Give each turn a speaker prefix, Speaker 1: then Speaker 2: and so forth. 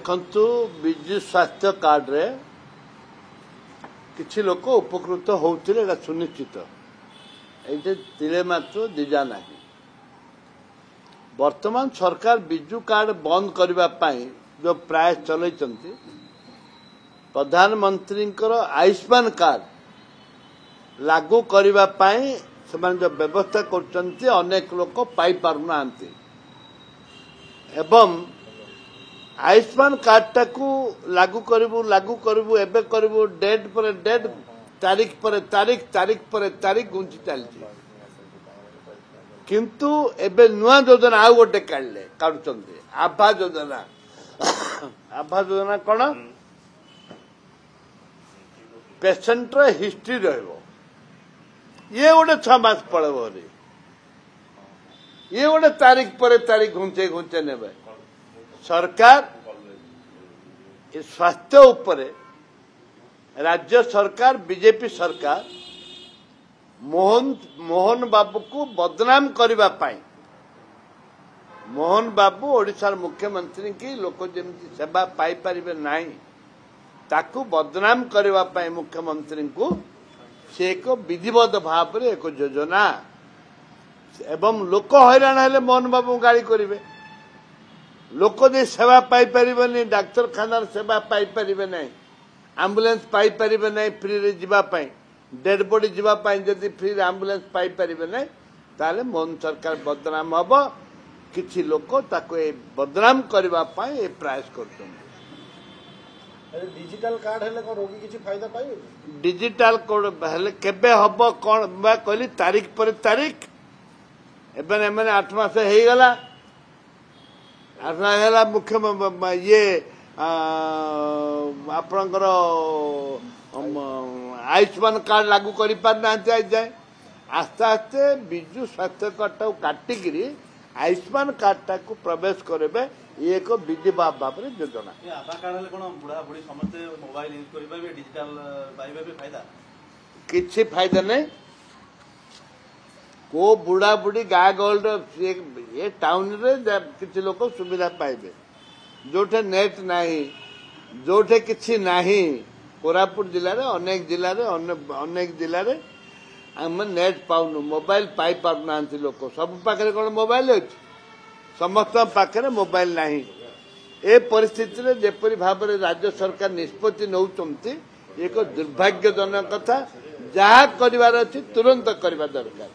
Speaker 1: देखु विजु स्वास्थ्य कार्ड रे किसी लोक उपकृत होते सुनिश्चित ये तिले मात्र दिजा ना वर्तमान सरकार विजु कार्ड बंद करने जो प्रयास चलती प्रधानमंत्री आयुष्मान कार्ड लागू करने से जो व्यवस्था कर अनेक लोक पाई पारना एवं आयुष्मान कार्ड टाकू लागू करू एबे करू डेट पर डेट तारीख पर तारीख तारीख पर तारीख घुंची चलती किंतु एबे नुआ योजना आउ गोटे काढ़ुचंती आभा योजना आभा योजना कौन पेसेंट हिस्ट्री रहिबो ये गोटे 6 मास पड़ेबो ये गोटे तारीख पर तारीख घुंचे घुंचे नेबे सरकार स्वास्थ्य उपरे राज्य सरकार बीजेपी सरकार मोहन बाबू को बदनाम करने पाई मोहन बाबू ओडिशार मुख्यमंत्री की लोक जमी सेवा पाई परिबे नाही ताकू बदनाम करने पाई मुख्यमंत्री को से एक विधिवत भाव में एक योजना एवं लोक हैरान हेले मोहन बाबू गाड़ी करेंगे लोक दे सेवा पाई परिबे डाक्तरखानार सेवा पाई परिबे नहीं एम्बुलेंस पाई परिबे नहीं फ्री रे जीवा पाई डेड बॉडी जीवा पाई जदि फ्री एम्बुलेंस पाई परिबे नहीं ताले मोहन सरकार बदनाम हबो किछि लोक ताको ए बदनाम करबा पाई ए प्रयास करछन
Speaker 2: डिजिटल कार्ड हेले को रोगी किछि फायदा पाइबे
Speaker 1: डिजिटल कार्ड हेले केबे हबो कोन बा कहली तारीख पर तारीख एबे एमने 8 मास हे गला मुख्य ये आपणकर आयुष्मान कार्ड लागू कर पारना जाए आस्ते आस्ते विजु स्वास्थ्य कार्ड काटिक आयुष्मान कार्ड टाक प्रवेश करेंगे ये एक विधि भाव योजना किसी फायदा नहीं को बुढ़ा बुढ़ी गाँ गहल ये टाउन रे किसी लोग सुविधा पाइबे जोठे नेट नाही जोठे किछि नाही कोरापुट जिले रे अनेक जिले रे हम नेट पाउनु मोबाइल पाई पारना लोक सब पाखे कौन मोबाइल अछि समस्त पाखे मोबाइल नाही ए परिस्थिति रे जेपरि भाव रे राज्य सरकार निष्पत्ति नौचंती एक दुर्भाग्यजनक कथा जहाँ करिवार अछि तुरंत करबा दरकार।